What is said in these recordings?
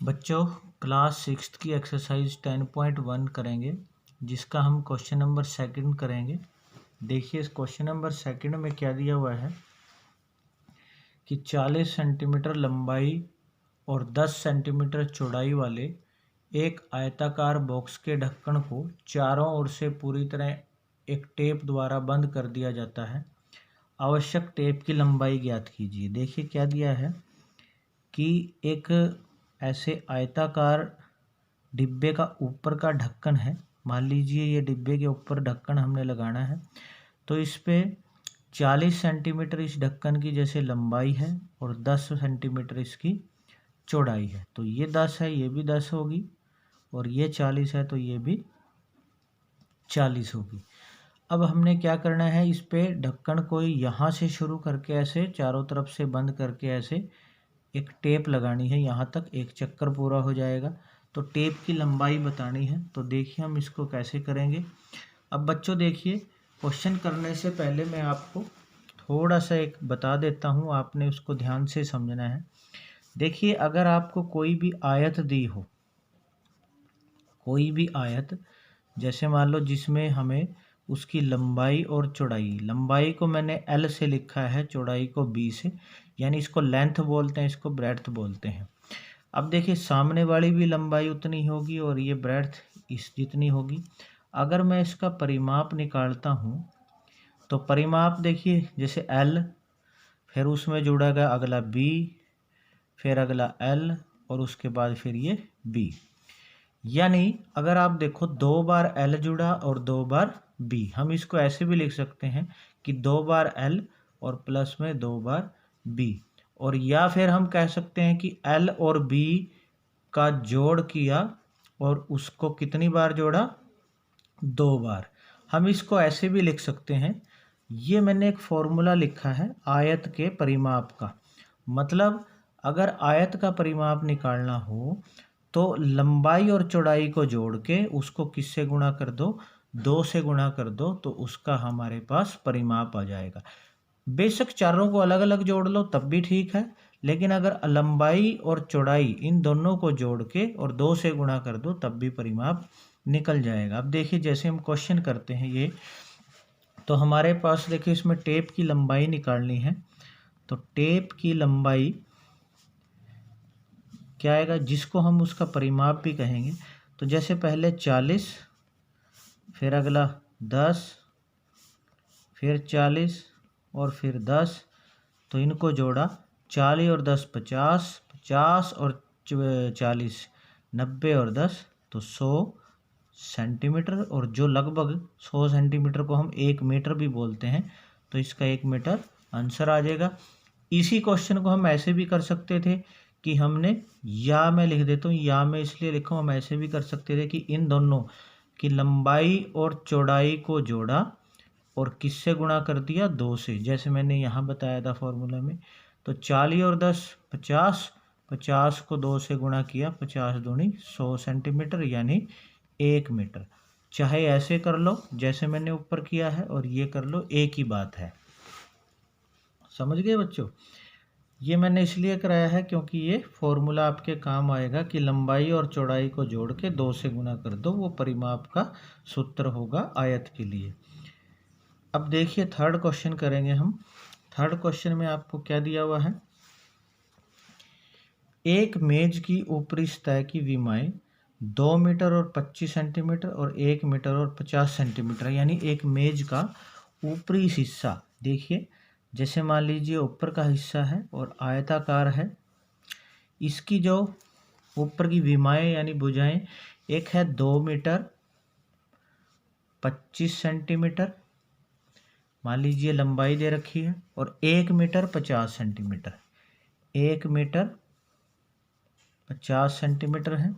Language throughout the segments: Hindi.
बच्चों क्लास 6 की एक्सरसाइज 10.1 करेंगे, जिसका हम क्वेश्चन नंबर सेकंड करेंगे। देखिए इस क्वेश्चन नंबर सेकंड में क्या दिया हुआ है कि 40 सेंटीमीटर लंबाई और 10 सेंटीमीटर चौड़ाई वाले एक आयताकार बॉक्स के ढक्कन को चारों ओर से पूरी तरह एक टेप द्वारा बंद कर दिया जाता है। आवश्यक टेप की लंबाई ज्ञात कीजिए। देखिए क्या दिया है कि एक ऐसे आयताकार डिब्बे का ऊपर का ढक्कन है। मान लीजिए ये डिब्बे के ऊपर ढक्कन हमने लगाना है, तो इस पे 40 सेंटीमीटर इस ढक्कन की जैसे लंबाई है और 10 सेंटीमीटर इसकी चौड़ाई है। तो ये 10 है, ये भी 10 होगी, और ये 40 है तो ये भी 40 होगी। अब हमने क्या करना है, इस पे ढक्कन को यहाँ से शुरू करके ऐसे चारों तरफ से बंद करके ऐसे एक टेप लगानी है, यहाँ तक एक चक्कर पूरा हो जाएगा। तो टेप की लंबाई बतानी है, तो देखिए हम इसको कैसे करेंगे। अब बच्चों देखिए, क्वेश्चन करने से पहले मैं आपको थोड़ा सा एक बता देता हूँ, आपने उसको ध्यान से समझना है। देखिए अगर आपको कोई भी आयत दी हो, कोई भी आयत, जैसे मान लो जिसमें हमें उसकी लंबाई और चौड़ाई, लंबाई को मैंने L से लिखा है, चौड़ाई को B से, यानी इसको लेंथ बोलते हैं, इसको ब्रेड्थ बोलते हैं। अब देखिए सामने वाली भी लंबाई उतनी होगी और ये ब्रेड्थ इस जितनी होगी। अगर मैं इसका परिमाप निकालता हूँ तो परिमाप देखिए जैसे L, फिर उसमें जुड़ेगा अगला B, फिर अगला L और उसके बाद फिर ये B। यानी अगर आप देखो 2 बार L जुड़ा और 2 बार B, हम इसको ऐसे भी लिख सकते हैं कि 2 बार L और प्लस में 2 बार B। और या फिर हम कह सकते हैं कि L और B का जोड़ किया और उसको कितनी बार जोड़ा, 2 बार। हम इसको ऐसे भी लिख सकते हैं, ये मैंने एक फॉर्मूला लिखा है आयत के परिमाप का। मतलब अगर आयत का परिमाप निकालना हो तो लंबाई और चौड़ाई को जोड़ के उसको किससे गुणा कर दो, 2 से गुणा कर दो, तो उसका हमारे पास परिमाप आ जाएगा। बेशक चारों को अलग अलग जोड़ लो तब भी ठीक है, लेकिन अगर लंबाई और चौड़ाई इन दोनों को जोड़ के और 2 से गुणा कर दो तब भी परिमाप निकल जाएगा। अब देखिए जैसे हम क्वेश्चन करते हैं ये, तो हमारे पास देखिए इसमें टेप की लंबाई निकालनी है। तो टेप की लंबाई क्या आएगा, जिसको हम उसका परिमाप भी कहेंगे। तो जैसे पहले 40, फिर अगला 10, फिर 40 और फिर 10, तो इनको जोड़ा 40 और 10 50, 50 और 40 90 और 10 तो 100 सेंटीमीटर, और जो लगभग 100 सेंटीमीटर को हम 1 मीटर भी बोलते हैं, तो इसका 1 मीटर आंसर आ जाएगा। इसी क्वेश्चन को हम ऐसे भी कर सकते थे कि हमने, या मैं लिख देता हूँ, या मैं इसलिए लिखा, हम ऐसे भी कर सकते थे कि इन दोनों की लंबाई और चौड़ाई को जोड़ा और किससे गुणा कर दिया, 2 से, जैसे मैंने यहाँ बताया था फॉर्मूला में। तो 40 और 10 50, 50 को 2 से गुणा किया, 50 दूनी 100 सेंटीमीटर यानी 1 मीटर। चाहे ऐसे कर लो जैसे मैंने ऊपर किया है, और ये कर लो, एक ही बात है। समझ गए बच्चों? ये मैंने इसलिए कराया है क्योंकि ये फॉर्मूला आपके काम आएगा कि लंबाई और चौड़ाई को जोड़ के 2 से गुणा कर दो, वो परिमाप का सूत्र होगा आयत के लिए। अब देखिए थर्ड क्वेश्चन करेंगे हम। थर्ड क्वेश्चन में आपको क्या दिया हुआ है, एक मेज की ऊपरी सतह की विमाएं 2 मीटर और 25 सेंटीमीटर और 1 मीटर और 50 सेंटीमीटर, यानी एक मेज का ऊपरी हिस्सा। देखिए जैसे मान लीजिए ऊपर का हिस्सा है और आयताकार है, इसकी जो ऊपर की विमाएं यानी भुजाएं, एक है 2 मीटर 25 सेंटीमीटर, मान लीजिए लंबाई दे रखी है, और 1 मीटर 50 सेंटीमीटर, 1 मीटर 50 सेंटीमीटर है।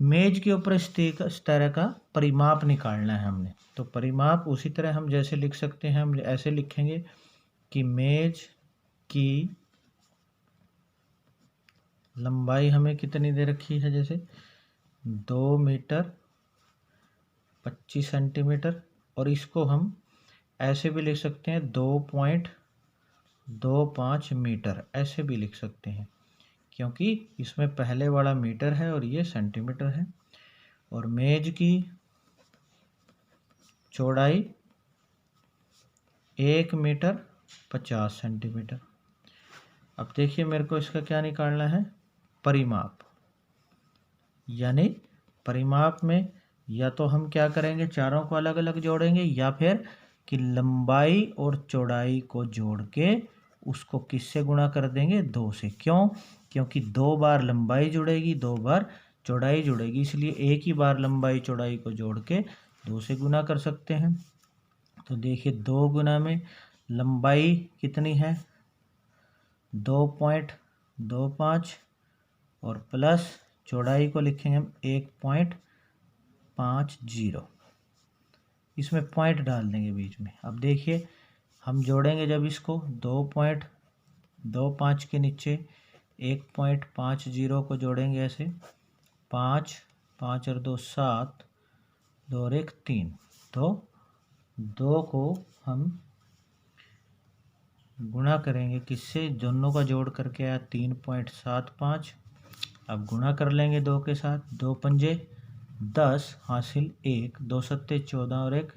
मेज के ऊपर स्थित इस तरह का परिमाप निकालना है हमने। तो परिमाप उसी तरह हम जैसे लिख सकते हैं, हम ऐसे लिखेंगे कि मेज की लंबाई हमें कितनी दे रखी है, जैसे 2 मीटर 25 सेंटीमीटर, और इसको हम ऐसे भी लिख सकते हैं 2.25 मीटर, ऐसे भी लिख सकते हैं क्योंकि इसमें पहले वाला मीटर है और ये सेंटीमीटर है। और मेज की चौड़ाई 1 मीटर 50 सेंटीमीटर। अब देखिए मेरे को इसका क्या निकालना है, परिमाप। यानी परिमाप में या तो हम क्या करेंगे, चारों को अलग अलग जोड़ेंगे, या फिर कि लंबाई और चौड़ाई को जोड़ के उसको किससे गुणा कर देंगे, 2 से। क्यों? क्योंकि 2 बार लंबाई जुड़ेगी, 2 बार चौड़ाई जुड़ेगी, इसलिए एक ही बार लंबाई चौड़ाई को जोड़ के 2 से गुणा कर सकते हैं। तो देखिए 2 गुना में लंबाई कितनी है, 2.25, और प्लस चौड़ाई को लिखेंगे हम 1.50। इसमें पॉइंट डाल देंगे बीच में। अब देखिए हम जोड़ेंगे जब इसको 2.25 के नीचे 1.50 को जोड़ेंगे ऐसे, 5 5 और 2 7, 2 और 1 3। तो 2 को हम गुणा करेंगे किससे, दोनों का जोड़ करके आया 3.75। अब गुणा कर लेंगे 2 के साथ, 2 पंजे 10 हासिल 1, 2 सत्ते 14 और 1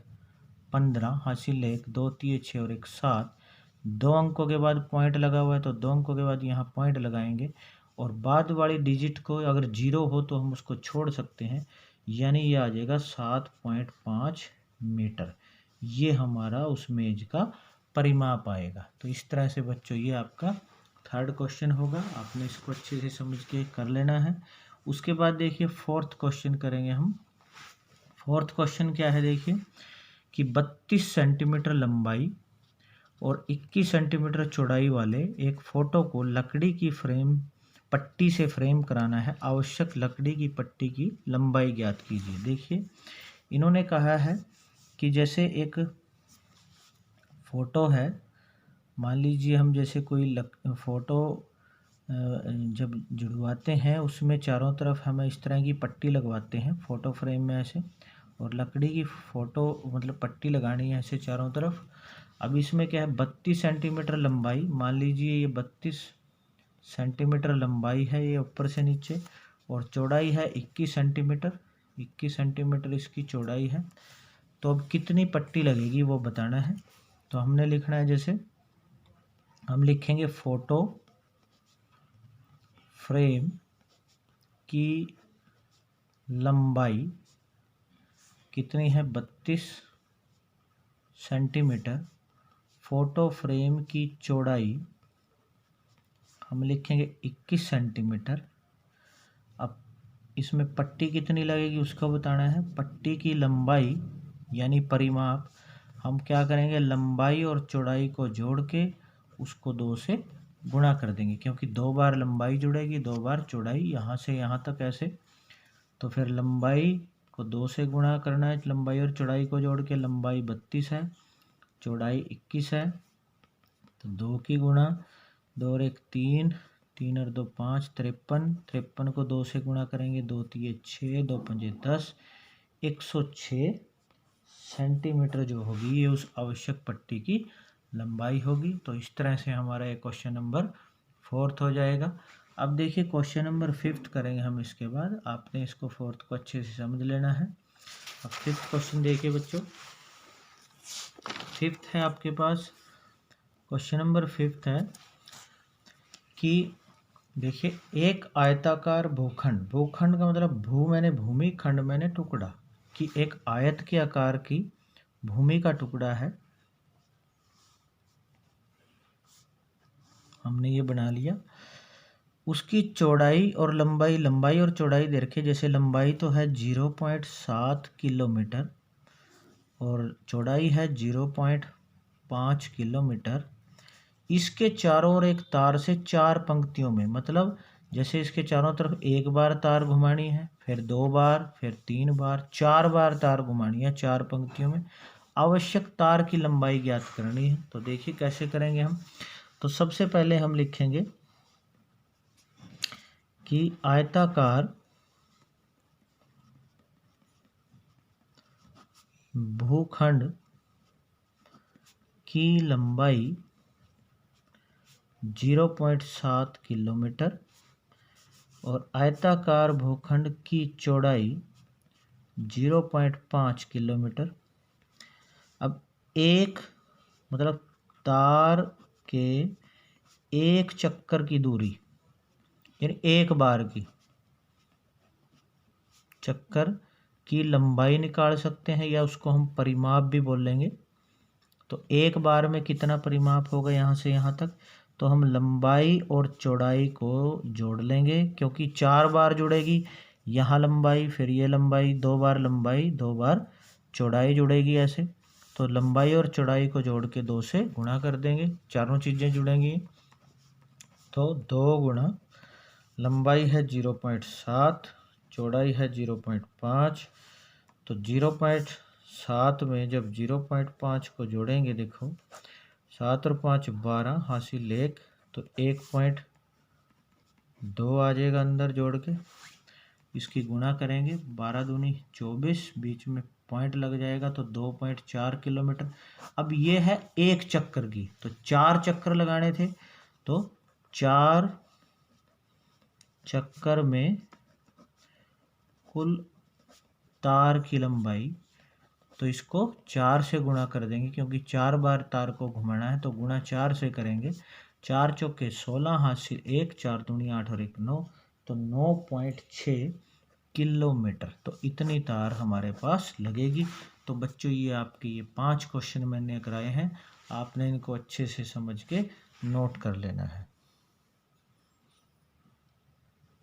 15 हासिल 1, 2 तिये 6 और 1 7। 2 अंकों के बाद पॉइंट लगा हुआ है तो 2 अंकों के बाद यहाँ पॉइंट लगाएंगे, और बाद वाली डिजिट को अगर 0 हो तो हम उसको छोड़ सकते हैं, यानी ये आ जाएगा 7.5 मीटर। ये हमारा उस मेज का परिमाप आएगा। तो इस तरह से बच्चों ये आपका थर्ड क्वेश्चन होगा, आपने इसको अच्छे से समझ के कर लेना है। उसके बाद देखिए फोर्थ क्वेश्चन करेंगे हम। फोर्थ क्वेश्चन क्या है, देखिए कि 32 सेंटीमीटर लंबाई और 21 सेंटीमीटर चौड़ाई वाले एक फ़ोटो को लकड़ी की पट्टी से फ्रेम कराना है। आवश्यक लकड़ी की पट्टी की लंबाई ज्ञात कीजिए। देखिए इन्होंने कहा है कि जैसे एक फ़ोटो है, मान लीजिए हम जैसे कोई फ़ोटो जब जुड़वाते हैं उसमें चारों तरफ हमें इस तरह की पट्टी लगवाते हैं फ़ोटो फ्रेम में ऐसे, और लकड़ी की फ़ोटो मतलब पट्टी लगानी है ऐसे चारों तरफ। अब इसमें क्या है, 32 सेंटीमीटर लंबाई, मान लीजिए ये 32 सेंटीमीटर लंबाई है ये ऊपर से नीचे, और चौड़ाई है 21 सेंटीमीटर, 21 सेंटीमीटर इसकी चौड़ाई है। तो अब कितनी पट्टी लगेगी वो बताना है। तो हमने लिखना है, जैसे हम लिखेंगे फ़ोटो फ्रेम की लंबाई कितनी है, 32 सेंटीमीटर। फ़ोटो फ्रेम की चौड़ाई हम लिखेंगे 21 सेंटीमीटर। अब इसमें पट्टी कितनी लगेगी उसको बताना है। पट्टी की लंबाई यानी परिमाप हम क्या करेंगे, लंबाई और चौड़ाई को जोड़ के उसको 2 से गुणा कर देंगे, क्योंकि 2 बार लंबाई जुड़ेगी, 2 बार चौड़ाई, यहाँ से यहाँ तक ऐसे। तो फिर लंबाई को 2 से गुणा करना है, लंबाई और चौड़ाई को जोड़ के। लंबाई 32 है, चौड़ाई 21 है, तो 2 की गुणा, 2 और 1 3, 3 और 2 5, 53। 53 को 2 से गुणा करेंगे, 2 तिये 6, 2 पंजे 10, 106 सेंटीमीटर जो होगी ये उस आवश्यक पट्टी की लंबाई होगी। तो इस तरह से हमारा ये क्वेश्चन नंबर 4 हो जाएगा। अब देखिए क्वेश्चन नंबर 5 करेंगे हम इसके बाद। आपने इसको 4 को अच्छे से समझ लेना है। अब 5th क्वेश्चन देखिए बच्चों, 5th है आपके पास, क्वेश्चन नंबर 5 है कि देखिए एक आयताकार भूखंड, भूखंड का मतलब भू मैंने भूमि, खंड मैंने टुकड़ा, कि एक आयत के आकार की भूमि का टुकड़ा है, हमने ये बना लिया। उसकी चौड़ाई और लंबाई, लंबाई और चौड़ाई दे रखे, जैसे लंबाई तो है 0.7 किलोमीटर और चौड़ाई है 0.5 किलोमीटर। इसके चारों ओर एक तार से 4 पंक्तियों में, मतलब जैसे इसके चारों तरफ एक बार तार घुमानी है, फिर 2 बार, फिर 3 बार, 4 बार तार घुमानी है 4 पंक्तियों में। आवश्यक तार की लंबाई ज्ञात करनी है। तो देखिए कैसे करेंगे हम। तो सबसे पहले हम लिखेंगे कि आयताकार भूखंड की लंबाई 0.7 किलोमीटर और आयताकार भूखंड की चौड़ाई 0.5 किलोमीटर। अब एक मतलब तार के एक चक्कर की दूरी, यानी एक बार की चक्कर की लंबाई निकाल सकते हैं, या उसको हम परिमाप भी बोलेंगे। तो एक बार में कितना परिमाप होगा यहाँ से यहाँ तक, तो हम लंबाई और चौड़ाई को जोड़ लेंगे, क्योंकि 4 बार जुड़ेगी। यहाँ लंबाई, फिर ये लंबाई, 2 बार लंबाई, 2 बार चौड़ाई जुड़ेगी ऐसे। तो लंबाई और चौड़ाई को जोड़ के 2 से गुणा कर देंगे, चारों चीज़ें जुड़ेंगी। तो 2 गुणा लंबाई है 0.7, चौड़ाई है 0.5। तो 0.7 में जब 0.5 को जोड़ेंगे, देखो 7 और 5 12, हासिल 1, तो 1.2 आ जाएगा अंदर जोड़ के। इसकी गुणा करेंगे, 12 दूनी 24, बीच में पॉइंट लग जाएगा, तो 2.4 किलोमीटर। अब ये है एक चक्कर की, तो 4 चक्कर लगाने थे, तो 4 चक्कर में कुल तार की लंबाई, तो इसको 4 से गुणा कर देंगे, क्योंकि 4 बार तार को घुमाना है, तो गुणा 4 से करेंगे। 4 चौके 16, हासिल 1, 4 दूनी 8 और 1 9, तो 9.6 किलोमीटर। तो इतनी तार हमारे पास लगेगी। तो बच्चों, ये आपके ये 5 क्वेश्चन मैंने कराए हैं, आपने इनको अच्छे से समझ के नोट कर लेना है।